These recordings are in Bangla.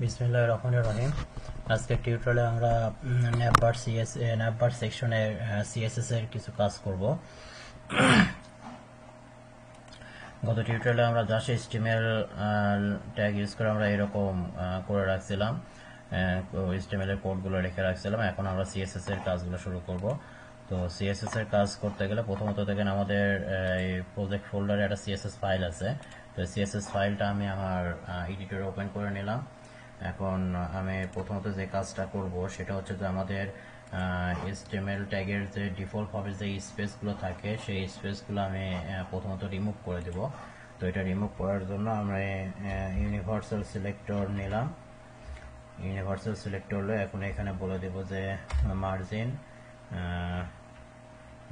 বিসমিল্লাহির রহমানির রহিম। আজকের টিউটোরিয়ালে আমরা ন্যাপবার সেকশনের সিএসএস এর কিছু কাজ করব। গত টিউটোরিয়ালে আমরা জাস্ট এইচটিএমএল ট্যাগ ইউজ করে আমরা এরকম করে রাখছিলাম, এইচটিএমএল এর কোডগুলো রেখে রাখছিলাম। এখন আমরা সিএসএস এর কাজগুলো শুরু করব। তো সিএসএস এর কাজ করতে গেলে প্রথমত দেখেন আমাদের এই প্রজেক্ট ফোল্ডারে একটা সিএসএস ফাইল আছে। তো সিএসএস ফাইলটা আমি আমার এডিটরে ওপেন করে নিলাম। এখন আমি প্রথমত যে কাজটা করব সেটা হচ্ছে যে আমাদের HTML ট্যাগের যে ডিফল্ট ভাবে যে স্পেসগুলো থাকে সেই স্পেসগুলো আমি প্রথমত রিমুভ করে দেব। তো এটা রিমুভ করার জন্য আমরা ইউনিভার্সাল সিলেক্টর নিলাম। ইউনিভার্সাল সিলেক্টর হলে এখন এখানে বলে দেব যে মার্জিন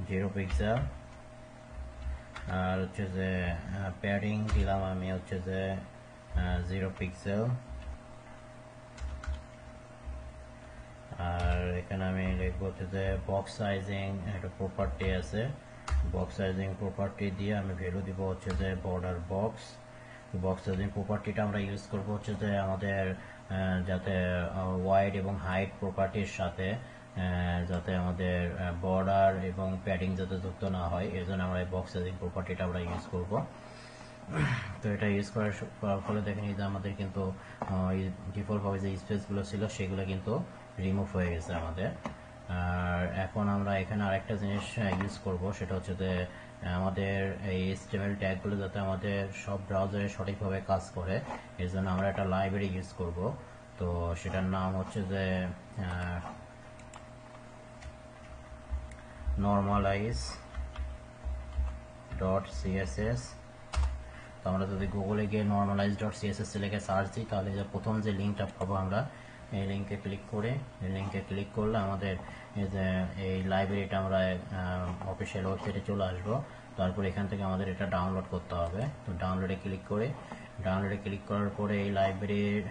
0 পিক্সেল, আর হচ্ছে যে প্যাডিং দিলাম আমি হচ্ছে যে 0 পিক্সেল, আর এখানে আমি লিখবো হচ্ছে যে বক্স সাইজিং একটা প্রপার্টি আছে, বক্স সাইজিং প্রপার্টি দিয়ে আমি ভ্যালু দিব হচ্ছে যে বর্ডার বক্স। বক্স সাইজিং প্রপার্টিটা আমরা ইউজ করব হচ্ছে যে আমাদের যাতে ওয়াইড এবং হাইট প্রপার্টির সাথে যাতে আমাদের বর্ডার এবং প্যাডিং যাতে যুক্ত না হয়, এর জন্য আমরা এই বক্স সাইজিং প্রপার্টিটা আমরা ইউজ করব। তো এটা ইউজ করার ফলে দেখেন যে আমাদের কিন্তু ডিফল্ট ভাবে যে স্পেসগুলো ছিল সেগুলো কিন্তু রিমুভ হয়ে গেছে আমাদের। আর এখন আমরা এখানে আরেকটা জিনিস ইউজ করব, সেটা হচ্ছে যে আমাদের এই HTML ট্যাগগুলো যাতে আমাদের সব ব্রাউজারে সঠিকভাবে কাজ করে, এর জন্য আমরা একটা লাইব্রেরি ইউজ করব। তো সেটার নাম হচ্ছে যে normalize.css। তো আমরা যদি গুগলে গিয়ে normalize.css লিখে সার্চ দিই তাহলে যে প্রথম যে লিঙ্কটা পাবো আমরা এই লিঙ্কে ক্লিক করে, এই লিঙ্কে ক্লিক করলে আমাদের এই যে এই লাইব্রেরিটা আমরা অফিসিয়াল ওয়েবসাইটে চলে আসবো। তারপর এখান থেকে আমাদের এটা ডাউনলোড করতে হবে। তো ডাউনলোডে ক্লিক করে, ডাউনলোডে ক্লিক করার পরে এই লাইব্রেরির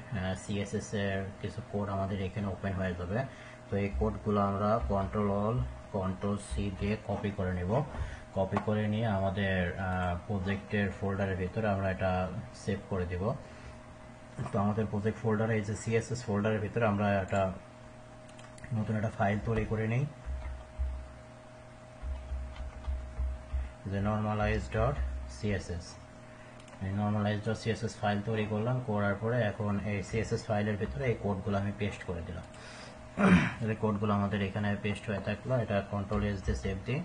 সিএসএস এর কিছু কোড আমাদের এখানে ওপেন হয়ে যাবে। তো এই কোডগুলো আমরা কন্ট্রোল সি দিয়ে কপি করে নেব। কপি করে নিয়ে আমাদের প্রজেক্টের ফোল্ডারের ভিতরে আমরা এটা সেভ করে দেব। তো আমাদের প্রজেক্ট ফোল্ডারে এই যে সিএসএস ফোল্ডারের ভিতরে আমরা একটা নতুন একটা ফাইল তৈরি করে নিই, যে normalize.css। এই normalize.css ফাইল তৈরি করলাম, করার পরে এখন এই সিএসএস ফাইলের ভিতরে এই কোডগুলো আমি পেস্ট করে দিলাম। এই কোডগুলো আমাদের এখানে পেস্ট হয়ে থাকলো, এটা কন্ট্রোল এস দিয়ে সেভ দিই।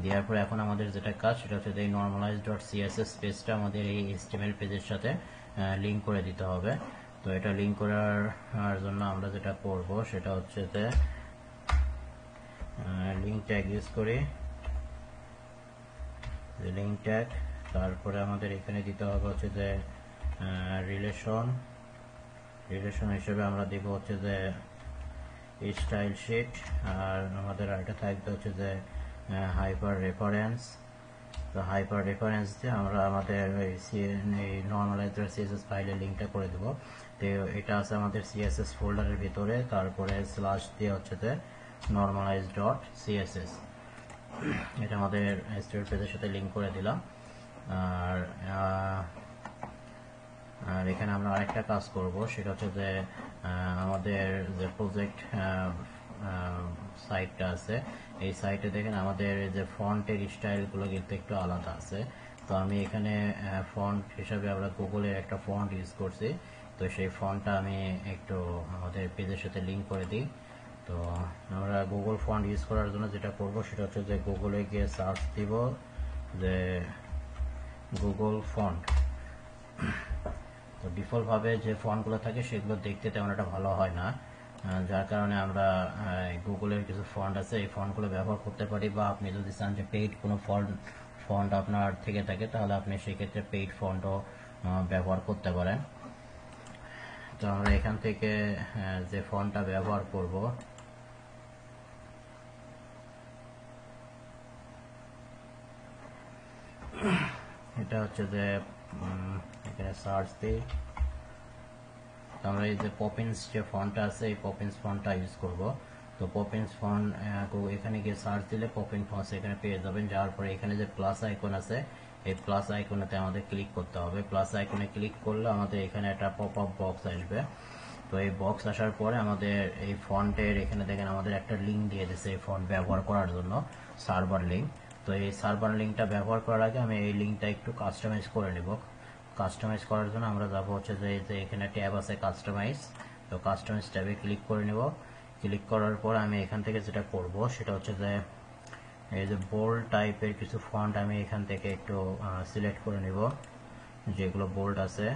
দেওয়ার পরে এখন আমাদের যেটা কাজ সেটা হচ্ছে এই normalize.css পেজটা আমাদের এই HTML পেজের সাথে লিঙ্ক করে দিতে হবে। তো এটা লিঙ্ক করার জন্য আমরা যেটা করব সেটা হচ্ছে যে লিঙ্ক ট্যাগ ইউজ করি, লিঙ্ক ট্যাগ। তারপরে আমাদের এখানে দিতে হবে হচ্ছে যে রিলেশন হিসেবে আমরা দিব হচ্ছে যে স্টাইল শিট, আর আমাদের আরেকটা থাকবে হচ্ছে যে হাইপার রেফারেন্স। তো হাইপার রেফারেন্স দিয়ে আমরা আমাদের এই normalize.css ফাইলের লিঙ্কটা করে দেব। তো এটা আছে আমাদের সিএসএস ফোল্ডারের ভিতরে, তারপরে স্ল্যাশ দিয়ে হচ্ছে যে normalize.css, এটা আমাদের HTML পেজের সাথে লিঙ্ক করে দিলাম। আর আর এখানে আমরা আরেকটা কাজ করব, সেটা হচ্ছে যে আমাদের যে প্রজেক্ট সাইটটা আছে এই সাইটে দেখেন আমাদের যে ফন্টের স্টাইলগুলো কিন্তু একটু আলাদা আছে। তো আমি এখানে ফন্ট হিসাবে আমরা গুগলের একটা ফন্ট ইউজ করছি। তো সেই ফন্টটা আমি একটু আমাদের পেজের সাথে লিঙ্ক করে দিই। তো আমরা গুগল ফন্ট ইউজ করার জন্য যেটা করব সেটা হচ্ছে যে গুগলে গিয়ে সার্চ দিব যে গুগল ফন্ট। তো ডিফল্ট ভাবে যে ফন্টগুলো থাকে সেগুলো দেখতে তেমন একটা ভালো হয় না, যার কারণে আমরা গুগলের কিছু ফন্ট আছে এই ফন্টগুলো ব্যবহার করতে পারি। বা আপনি যদি চান যে পেইড কোনো ফন্ট আপনার থেকে থাকে তাহলে আপনি সেক্ষেত্রে পেইড ফন্টও ব্যবহার করতে পারেন। তো আমরা এখান থেকে যে ফন্টটা ব্যবহার করব এটা হচ্ছে যে এখানে সার্চ দিই, আমরা এই যে পপিন্স যে ফন্টটা আছে এই পপিন্স ফন্টটা ইউজ করব। তো পপিন্স ফন্ট এখানে গিয়ে সার্চ দিলে পপিন ফন্টস এখানে পেয়ে যাবেন। যাওয়ার পরে এখানে যে প্লাস আইকন আছে এই প্লাস আইকনেতে আমাদের ক্লিক করতে হবে। প্লাস আইকনে ক্লিক করলে আমাদের এখানে একটা পপ আপ বক্স আসবে। তো এই বক্স আসার পরে আমাদের এই ফন্টের এখানে দেখেন আমাদের একটা লিঙ্ক দিয়ে দিয়েছে এই ফন্ট ব্যবহার করার জন্য, সার্ভার লিঙ্ক। তো এই সার্ভার লিঙ্কটা ব্যবহার করার আগে আমি এই লিঙ্কটা একটু কাস্টমাইজ করে নেব। কাস্টমাইজ করার জন্য আমরা যাবো হচ্ছে যে এখানে ট্যাব আছে কাস্টমাইজ, তো কাস্টমাইজ ট্যাবে ক্লিক করে নেব। ক্লিক করার পর আমি এখান থেকে যেটা করব সেটা হচ্ছে যে এই যে বোল্ড টাইপের কিছু ফন্ট আমি এখান থেকে একটু সিলেক্ট করে নেব, যেগুলো বোল্ড আছে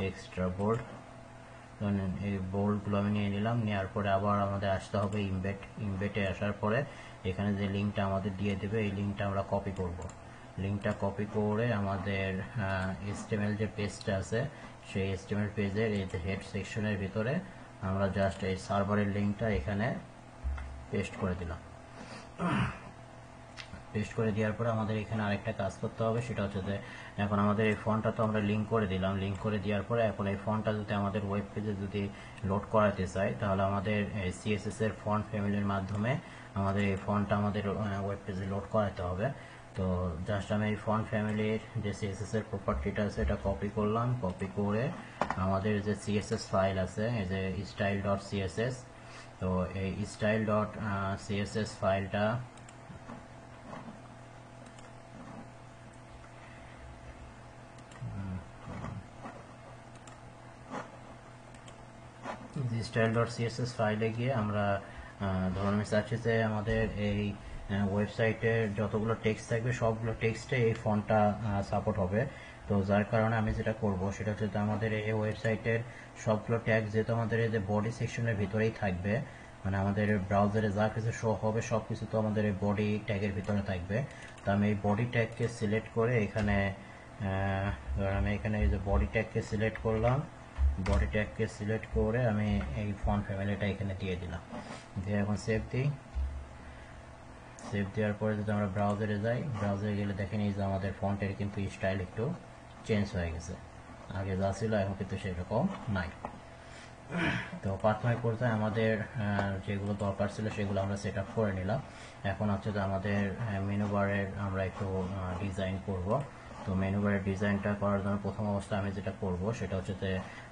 এক্সট্রা বোল্ড, এই বোল্ডগুলো আমি নিয়ে নিলাম। নেওয়ার পরে আবার আমাদের আসতে হবে ইমবেটে আসার পরে এখানে যে লিঙ্কটা আমাদের দিয়ে দেবে এই লিঙ্কটা আমরা কপি করব। লিঙ্কটা কপি করে আমাদের HTML যে পেজটা আছে সেই HTML পেজের এই যে হেড সেকশনের ভিতরে আমরা জাস্ট এই সার্ভারের লিঙ্কটা এখানে পেস্ট করে দিলাম। পেস্ট করে দেওয়ার পরে আমাদের এখানে আরেকটা কাজ করতে হবে, সেটা হচ্ছে যে এখন আমাদের এই ফন্টটা তো আমরা লিঙ্ক করে দিলাম। লিঙ্ক করে দেওয়ার পরে এখন এই ফন্টটা যদি আমাদের ওয়েব পেজে যদি লোড করাতে চাই তাহলে আমাদের CSS এর ফন্ট ফ্যামিলির মাধ্যমে আমাদের এই ফন্টটা আমাদের ওয়েব পেজে লোড করাতে হবে। তো জাস্ট আমি এই ফন্ট ফ্যামিলির যে CSS এর প্রপার্টিটা আছে এটা কপি করলাম। কপি করে আমাদের যে CSS ফাইল আছে এই যে style.css, তো এই style.css ফাইলটা style.css ফাইলে গিয়ে আমরা ধরুন আমি চাচ্ছি যে আমাদের এই ওয়েবসাইটের যতগুলো টেক্সট থাকবে সবগুলো টেক্সটে এই ফন্টটা সাপোর্ট হবে। তো যার কারণে আমি যেটা করব সেটা হচ্ছে যে আমাদের এই ওয়েবসাইটের সবগুলো ট্যাগ যেহেতু আমাদের এই যে বডি সেকশনের ভিতরেই থাকবে, মানে আমাদের ব্রাউজারে যা কিছু শো হবে সব কিছু তো আমাদের এই বডি ট্যাগের ভিতরে থাকবে। তো আমি এই বডি ট্যাগকে সিলেক্ট করে এখানে আমি এখানে এই যে বডি ট্যাগকে সিলেক্ট করলাম। বডি ট্যাগকে সিলেক্ট করে আমি এই ফন্ট ফ্যামিলিটা এখানে দিয়ে দিলাম, দিয়ে এখন সেভ দিই। সেভ দেওয়ার পরে যদি আমরা ব্রাউজারে যাই, ব্রাউজারে গেলে দেখেন এই যে আমাদের ফন্টের কিন্তু স্টাইল একটু চেঞ্জ হয়ে গেছে, আগে যা ছিল এখন কিন্তু সেরকম নাই। তো প্রাথমিক পর্যায়ে আমাদের যেগুলো দরকার ছিল সেগুলো আমরা সেট আপ করে নিলাম। এখন হচ্ছে যে আমাদের মেনু বারের আমরা একটু ডিজাইন করব। তো মেনু বারের ডিজাইনটা করার জন্য প্রথম অবস্থায় আমি যেটা করব সেটা হচ্ছে যে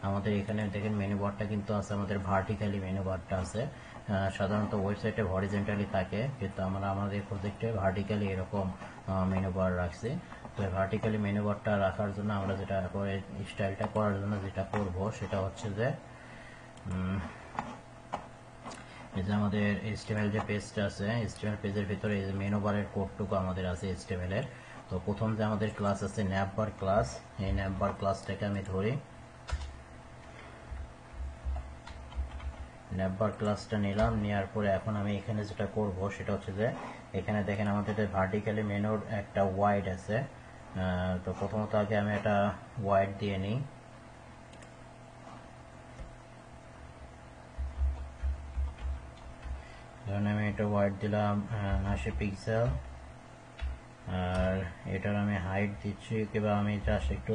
আমাদের এখানে দেখেন মেনু বারটা কিন্তু আছে আমাদের ভার্টিক্যালি মেনু বারটা আছে। সাধারণত ওয়েবসাইটে হরিজন্টালি থাকে, কিন্তু আমরা আমাদের প্রজেক্টে ভার্টিক্যালি এরকম মেনু বার রাখছি। তো ভার্টিক্যালি মেনু বারটা রাখার জন্য আমরা যেটা করে স্টাইলটা করার জন্য যেটা করব সেটা হচ্ছে যে এই যে আমাদের HTML যে পেজটা আছে HTML পেজের ভিতরে এই যে মেনু বারের কোডটুকু আমাদের আছে HTML এর। তো প্রথম যে আমাদের ক্লাস আছে ন্যাপবার ক্লাস, এই ন্যাপবার ক্লাসটাকে আমি ধরি, ন্যাপবার ক্লাসটা নিলাম। নেওয়ার পরে এখন আমি এখানে যেটা করব সেটা হচ্ছে যে এখানে দেখেন আমাদের ভার্টিক্যালি মেনুর একটা ওয়াইড আছে। তো প্রথমত আগে আমি একটা ওয়াইড দিয়ে নিই। ধরুন আমি এটা ওয়াইড দিলাম 80 পিক্সেল, আর এটার আমি হাইট দিচ্ছি কিংবা আমি জাস্ট একটু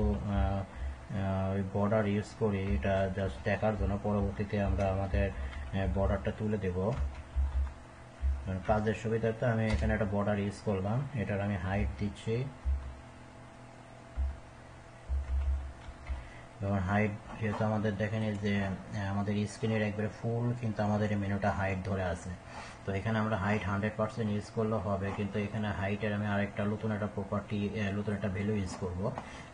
ওই বর্ডার ইউজ করি এটা জাস্ট দেখার জন্য, পরবর্তীতে আমরা আমাদের বর্ডারটা তুলে দেব। কাজের সুবিধার্থে আমি এখানে একটা বর্ডার ইউজ করলাম, এটার আমি হাইট দিচ্ছি। যেমন হাইট যেহেতু আমাদের দেখেন যে আমাদের স্ক্রিনের একবারে ফুল কিন্তু আমাদের এই মেনুটা হাইট ধরে আছে, তো এখানে আমরা হাইট 100% ইউজ করলেও হবে, কিন্তু এখানে হাইটের আমি আরেকটা নতুন একটা প্রপার্টি নতুন একটা ভ্যালু ইউজ করব।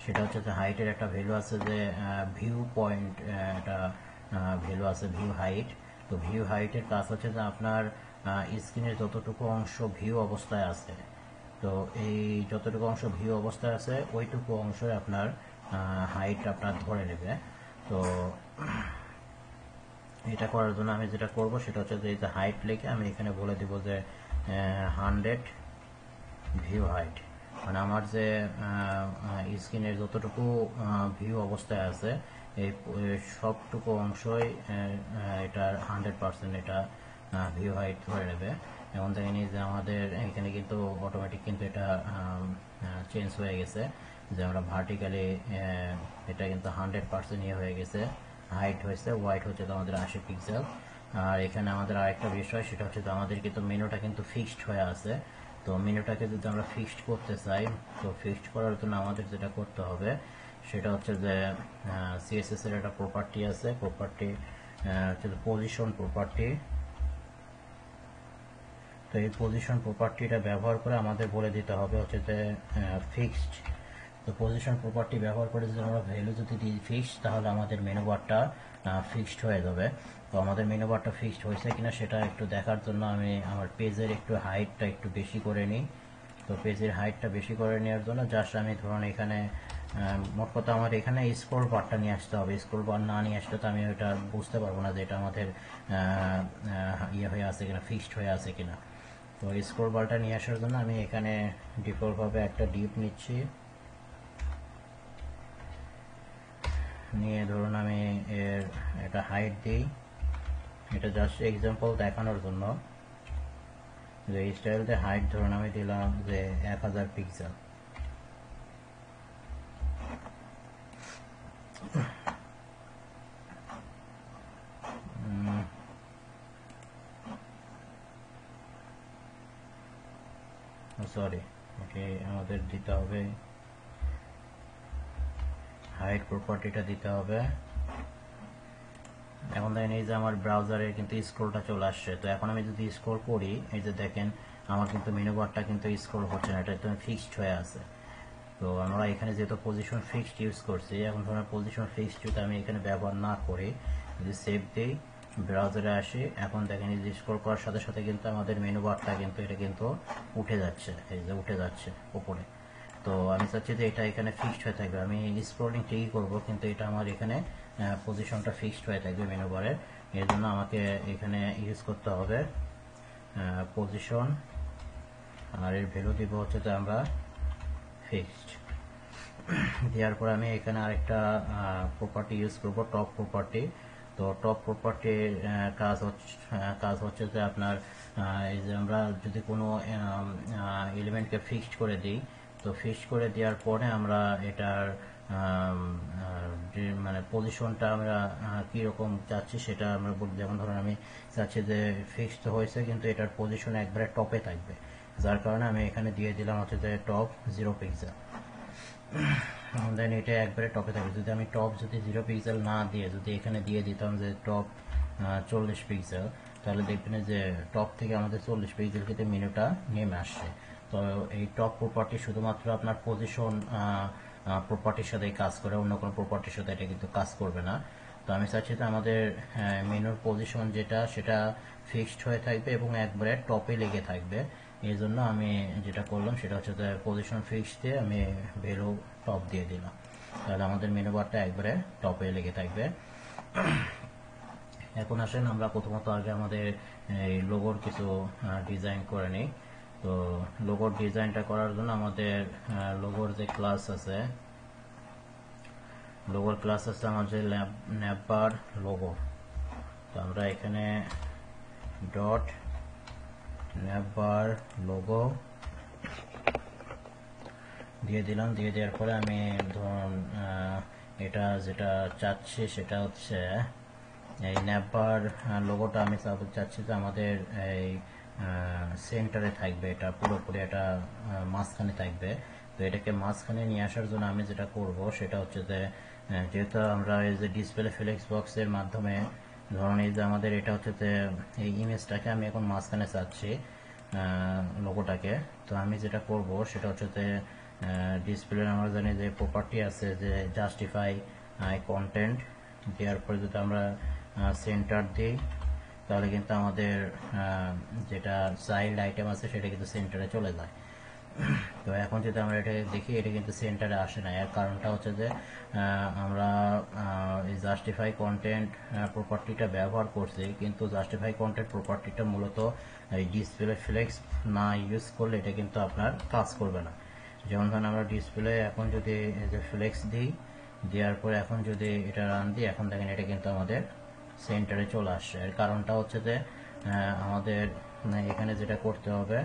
সেটা হচ্ছে যে হাইটের একটা ভ্যালু আছে যে ভিউ পয়েন্ট, একটা ভ্যালু আছে ভিউ হাইট। তো ভিউ হাইটের কাজ হচ্ছে যে আপনার স্ক্রিনের যতটুকু অংশ ভিউ অবস্থায় আছে, তো এই যতটুকু অংশ ভিউ অবস্থায় আছে ওইটুকু অংশই আপনার হাইট আপনার ধরে নেবে। তো এটা করার জন্য আমি যেটা করব সেটা হচ্ছে যে এই যে হাইট লিখে আমি এখানে বলে দিব যে 100 ভিউ হাইট, মানে আমার যে স্ক্রিনের যতটুকু ভিউ অবস্থায় আছে এই সবটুকু অংশই এটার 100% এটা ভিউ হাইট ধরে নেবে। এখন দেখেন যে আমাদের এখানে কিন্তু অটোমেটিক কিন্তু এটা চেঞ্জ হয়ে গেছে, যে আমরা ভার্টিক্যালি এটা কিন্তু 100% ইয়ে হয়ে গেছে, হাইট হয়েছে, ওয়াইড হচ্ছে আমাদের 80 পিক্সেল। আর এখানে আমাদের আরেকটা বিষয় সেটা হচ্ছে আমাদের কিন্তু মেনুটা কিন্তু ফিক্সড হয়ে আছে। তো মেনুটাকে যদি আমরা ফিক্সড করতে চাই, তো ফিক্সড করার জন্য আমাদের যেটা করতে হবে সেটা হচ্ছে যে সিএসএস এর একটা প্রপার্টি আছে, প্রপার্টি হচ্ছে পজিশন প্রপার্টি। তো এই পজিশন প্রপার্টিটা ব্যবহার করে আমাদের বলে দিতে হবে হচ্ছে যে ফিক্সড। তো পজিশন প্রপার্টি ব্যবহার করে যদি আমরা ভ্যালু যদি দিই ফিক্সড, তাহলে আমাদের মেনু বারটা ফিক্সড হয়ে যাবে। তো আমাদের মেনু বারটা ফিক্সড হয়েছে কিনা সেটা একটু দেখার জন্য আমি আমার পেজের একটু হাইটটা একটু বেশি করে নিই। তো পেজের হাইটটা বেশি করে নেওয়ার জন্য জাস্ট আমি ধরুন এখানে মোট কথা আমার এখানে স্ক্রল বারটা নিয়ে আসতে হবে। স্ক্রল বার না নিয়ে আসলে তো আমি ওটা বুঝতে পারবো না যে এটা আমাদের ইয়ে হয়ে আছে কিনা, ফিক্সড হয়ে আছে কিনা। তো স্ক্রল বারটা নিয়ে আসার জন্য আমি এখানে ডিফল্টভাবে একটা ডিপ নিচ্ছি, নিয়ে ধরুন আমি এর একটা হাইট দিই। এটা জাস্ট এক্সাম্পল দেখানোর জন্য যে এই স্টাইলতে হাইট ধরুন আমি দিলাম যে 1000 পিক্সেল। সরি, ওকে আমাদের দিতে হবে হাইট প্রপার্টিটা দিতে হবে। এখন দেখেন এই যে আমার ব্রাউজারে কিন্তু স্ক্রলটা চলে আসছে। তো এখন আমি যদি স্ক্রল করি, এই যে দেখেন আমার কিন্তু মেনু বারটা কিন্তু স্ক্রল হচ্ছে না, এটা একদম ফিক্সড হয়ে আছে। তো আমরা এখানে যেহেতু পজিশন ফিক্সড ইউজ করছি, এখন ধরুন পজিশন ফিক্সড যদি আমি এখানে ব্যবহার না করি, যদি সেভ দিই, ব্রাউজারে আসি, এখন দেখেন এই যে স্ক্রল করার সাথে সাথে কিন্তু আমাদের মেনু বারটা কিন্তু এটা কিন্তু উঠে যাচ্ছে, এই যে উঠে যাচ্ছে উপরে। তো আমি চাচ্ছি যে এটা এখানে ফিক্সড হয়ে থাকবে। আমি স্ক্রলিং ঠিকই করবো, কিন্তু এটা আমার এখানে পজিশনটা ফিক্সড হয়ে থাকবে মেনু বারের। এর জন্য আমাকে এখানে ইউজ করতে হবে পজিশন, আর এর ভ্যালু দিব হচ্ছে যে আমরা ফিক্সড। দেওয়ার পর আমি এখানে আরেকটা প্রপার্টি ইউজ করব, টপ প্রপার্টি। তো টপ প্রপার্টির কাজ হচ্ছে যে আপনার এই যে আমরা যদি কোনো এলিমেন্টকে ফিক্সড করে দিই, তো ফিক্সড করে দেওয়ার পরে আমরা এটার মানে পজিশনটা আমরা কীরকম চাচ্ছি সেটা আমরা বলি। যেমন ধরুন আমি চাচ্ছি যে ফিক্সড হয়েছে কিন্তু এটার পজিশন একবারে টপে থাকবে, যার কারণে আমি এখানে দিয়ে দিলাম হচ্ছে যে টপ 0 পিক্সেল। দেন এটা একবারে টপে থাকবে। যদি আমি টপ যদি 0 পিক্সেল না দিয়ে যদি এখানে দিয়ে দিতাম যে টপ 40 পিক্সেল, তাহলে দেখবেন যে টপ থেকে আমাদের 40 পিক্সেল কিন্তু মেনুটা নেমে আসছে। তো এই টপ প্রপার্টি শুধুমাত্র আপনার পজিশন প্রপার্টির সাথে কাজ করে, অন্য কোনো প্রপার্টির সাথে এটা কিন্তু কাজ করবে না। তো আমি চাচ্ছি যে আমাদের মেনুর পজিশন যেটা সেটা ফিক্সড হয়ে থাকবে এবং একবারে টপে লেগে থাকবে। এই জন্য আমি যেটা করলাম সেটা হচ্ছে যে পজিশন ফিক্সড দিয়ে আমি ভ্যালু টপ দিয়ে দিলাম, তাহলে আমাদের মেনু বারটা একবারে টপে লেগে থাকবে। এখন আসেন আমরা প্রথমত আগে আমাদের এই লোগোর কিছু ডিজাইন করে নিই। তো লোগোর ডিজাইনটা করার জন্য আমাদের লোগোর যে ক্লাস আছে, লোগোর ক্লাস আছে আমাদের ন্যাপবার লোগো। তো আমরা এখানে ডট ন্যাপবার লোগো দিয়ে দিলাম। দিয়ে দেওয়ার পরে আমি ধরুন এটা যেটা চাচ্ছি সেটা হচ্ছে এই ন্যাপবার লোগোটা আমি চাচ্ছি যে আমাদের এই সেন্টারে থাকবে, এটা পুরোপুরি এটা মাঝখানে থাকবে। তো এটাকে মাঝখানে নিয়ে আসার জন্য আমি যেটা করব সেটা হচ্ছে যে যেহেতু আমরা এই যে ডিসপ্লে ফ্লেক্স বক্সের মাধ্যমে ধরুন এই যে আমাদের এটা হচ্ছে যে এই ইমেজটাকে আমি এখন মাঝখানে চাচ্ছি লোগোটাকে। তো আমি যেটা করব সেটা হচ্ছে যে ডিসপ্লে আমরা জানি যে প্রপার্টি আছে যে জাস্টিফাই কন্টেন্ট, দেওয়ার পরে যদি আমরা সেন্টার দিই তাহলে কিন্তু আমাদের যেটা চাইল্ড আইটেম আছে সেটা কিন্তু সেন্টারে চলে যায়। তো এখন যদি আমরা এটা দেখি এটা কিন্তু সেন্টারে আসে না। এর কারণটা হচ্ছে যে আমরা এই জাস্টিফাই কন্টেন্ট প্রপার্টিটা ব্যবহার করছি, কিন্তু জাস্টিফাই কন্টেন্ট প্রপার্টিটা মূলত এই ডিসপ্লে ফ্লেক্স না ইউজ করলে এটা কিন্তু আপনার কাজ করবে না। যেমন ধরুন আমরা ডিসপ্লে এখন যদি এই যে ফ্লেক্স দিই, দেওয়ার পরে এখন যদি এটা রান দিই, এখন দেখেন এটা কিন্তু আমাদের সেন্টারে চলে আসছে। এর কারণটা হচ্ছে যে আমাদের এখানে যেটা করতে হবে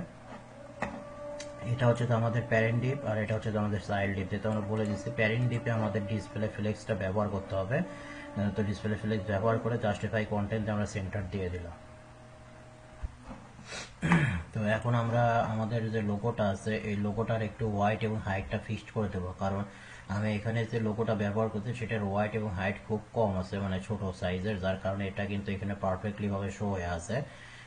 এটা হচ্ছে তো আমাদের প্যারেন্ট ডিপ, আর এটা হচ্ছে তো আমাদের চাইল্ড ডিপ। যেটা আমরা বলে দিচ্ছি প্যারেন্ট ডিপে আমাদের ডিসপ্লে ফ্লেক্সটা ব্যবহার করতে হবে। তো ডিসপ্লে ফ্লেক্স ব্যবহার করে জাস্টিফাই কন্টেন্ট আমরা সেন্টার দিয়ে দিলাম। তো এখন আমরা আমাদের যে লোগোটা আছে এই লোগোটার একটু ওয়াইড এবং হাইটটা ফিক্সড করে দেবো, কারণ আমি এখানে যে লোগোটা ব্যবহার করছি সেটার ওয়াইড এবং হাইট খুব কম আছে, মানে ছোট সাইজের, যার কারণে এটা কিন্তু এখানে পারফেক্টলি ভাবে শো হয়ে আছে।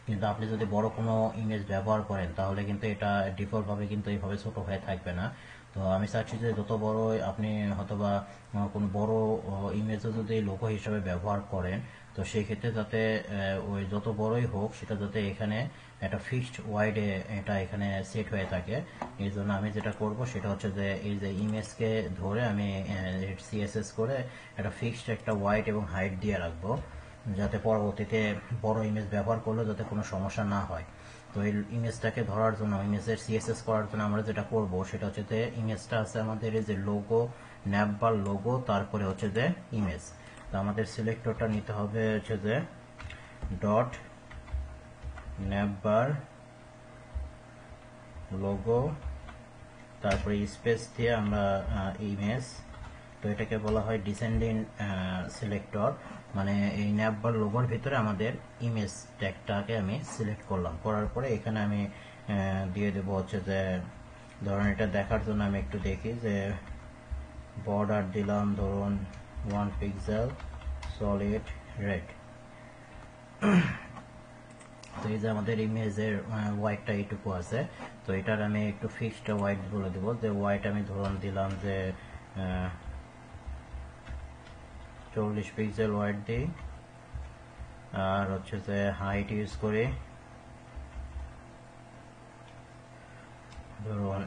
কিন্তু আপনি যদি বড় কোনো ইমেজ ব্যবহার করেন তাহলে কিন্তু এটা ডিফল্ট ভাবে কিন্তু এইভাবে ছোট হয়ে থাকবে না। তো আমি চাচ্ছি যে যত বড় আপনি হয়তোবা কোনো বড় ইমেজও যদি লোগো হিসাবে ব্যবহার করেন, তো সেই ক্ষেত্রে যাতে ওই যত বড়ই হোক সেটা যাতে এখানে একটা ফিক্সড ওয়াইডে এটা এখানে সেট হয়ে থাকে। এই জন্য আমি যেটা করব সেটা হচ্ছে যে এই যে ইমেজকে ধরে আমি সিএসএস করে একটা ফিক্সড একটা ওয়াইড এবং হাইট দিয়ে রাখবো, যাতে পরবর্তীতে বড় ইমেজ ব্যবহার করলে যাতে কোনো সমস্যা না হয়। তো এই ইমেজটাকে ধরার জন্য, ইমেজের সিএসএস করার জন্য আমরা যেটা করব সেটা হচ্ছে যে ইমেজটা আছে আমাদের এই যে লোগো, ন্যাপবার লোগো, তারপরে হচ্ছে যে ইমেজ। তো আমাদের সিলেক্টরটা নিতে হবে হচ্ছে যে ডট ন্যাপবার লোগো, তারপরে স্পেস দিয়ে আমরা ইমেজ। তো এটাকে বলা হয় ডিসেন্ডিং সিলেক্টর, মানে এই ন্যাপবার লোগোর ভিতরে আমাদের ইমেজ ট্যাগটাকে আমি সিলেক্ট করলাম, করার পরে এখানে আমি দিয়ে দেব হচ্ছে যে, ধরুন এটা দেখার জন্য আমি একটু দেখি যে বর্ডার দিলাম ধরুন 1 পিক্সেল সলিড রেড। তো এই যে আমাদের ইমেজের ওয়াইডটা এইটুকু আছে, তো এটার আমি একটু ফিক্সড ওয়াইড বলে দেবো, যে ওয়াইড আমি ধরুন দিলাম যে 40 পিক্সেল ওয়াইড দিই, আর হচ্ছে যে হাইট ইউজ করি ধরুন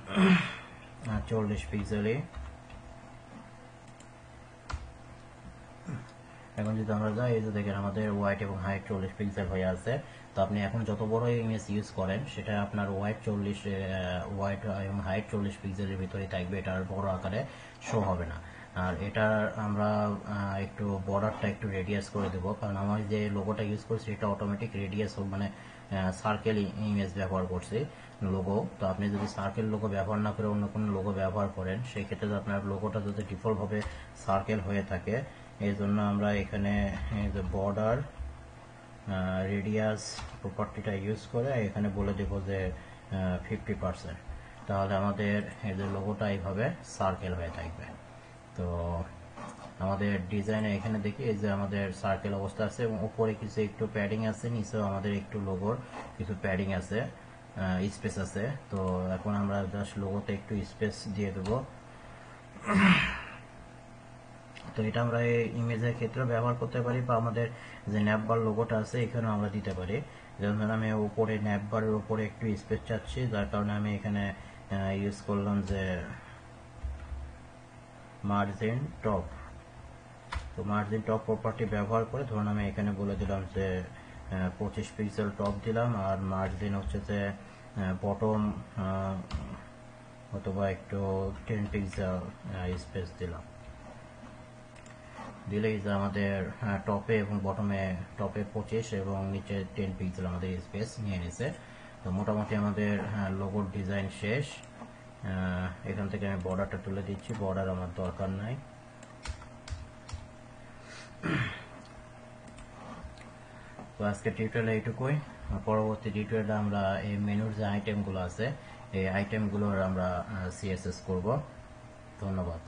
40 পিক্সেলই। এখন যদি আমরা যাই, এই যে দেখেন আমাদের ওয়াইড এবং হাইট 40 পিক্সেল হয়ে আছে। তো আপনি এখন যত বড় ইমেজ ইউজ করেন সেটা আপনার ওয়াইড এবং হাইট 40 পিক্সেলের ভিতরেই থাকবে, এটা আর বড় আকারে শো হবে না। আর এটা আমরা একটু বর্ডারটা একটু রেডিয়াস করে দেবো, কারণ আমার যে লোগোটা ইউজ করছি এটা অটোমেটিক রেডিয়াস মানে সার্কেল ইমেজ ব্যবহার করছি লোগো। তো আপনি যদি সার্কেল লোগো ব্যবহার না করে অন্য কোনো লোগো ব্যবহার করেন, সেই ক্ষেত্রে আপনার লোগোটা যদি ডিফল্ট ভাবে সার্কেল হয়ে থাকে, এই জন্য আমরা এখানে যে বর্ডার রেডিয়াস প্রপার্টিটা ইউজ করে এখানে বলে দেব যে 50%, তাহলে আমাদের এই যে লোগোটা এইভাবে সার্কেল হয়ে থাকবে। তো আমাদের ডিজাইনে এখানে দেখি এই যে আমাদের সার্কেল অবস্থা আছে এবং উপরে কিছু একটু প্যাডিং আছে, নিচেও আমাদের একটু লোগোর কিছু প্যাডিং আছে, স্পেস আছে। তো এখন আমরা জাস্ট লোগোতে একটু স্পেস দিয়ে দেবো। তো এটা আমরা এই ইমেজের ক্ষেত্রে ব্যবহার করতে পারি, বা আমাদের যে ন্যাপবার লোগোটা আছে এখানেও আমরা দিতে পারি। যেমন আমি উপরে ন্যাপবারের উপরে একটু স্পেস চাচ্ছি, যার কারণে আমি এখানে ইউজ করলাম যে মার্জিন টপ। তো মার্জিন টপ প্রপার্টি ব্যবহার করে ধরুন আমি এখানে বলে দিলাম যে 25 পিক্সেল টপ দিলাম, আর মার্জিন হচ্ছে যে বটম অথবা একটু 10 পিক্সেল স্পেস দিলাম। দিলেই যে আমাদের টপে এবং বটমে, টপে 25 এবং নিচে 10 পিক্সেল আমাদের স্পেস নিয়ে নিছে। তো মোটামুটি আমাদের লোগোর ডিজাইন শেষ। এখান থেকে আমি বর্ডারটা তুলে দিচ্ছি, বর্ডার আমার দরকার নাই। তো আজকে টিউটোরিয়াল এইটুকুই। পরবর্তী টিউটোরিয়ালে আমরা এই মেনুর যে আইটেমগুলো আছে এই আইটেমগুলোর আমরা সিএসএস করব। ধন্যবাদ।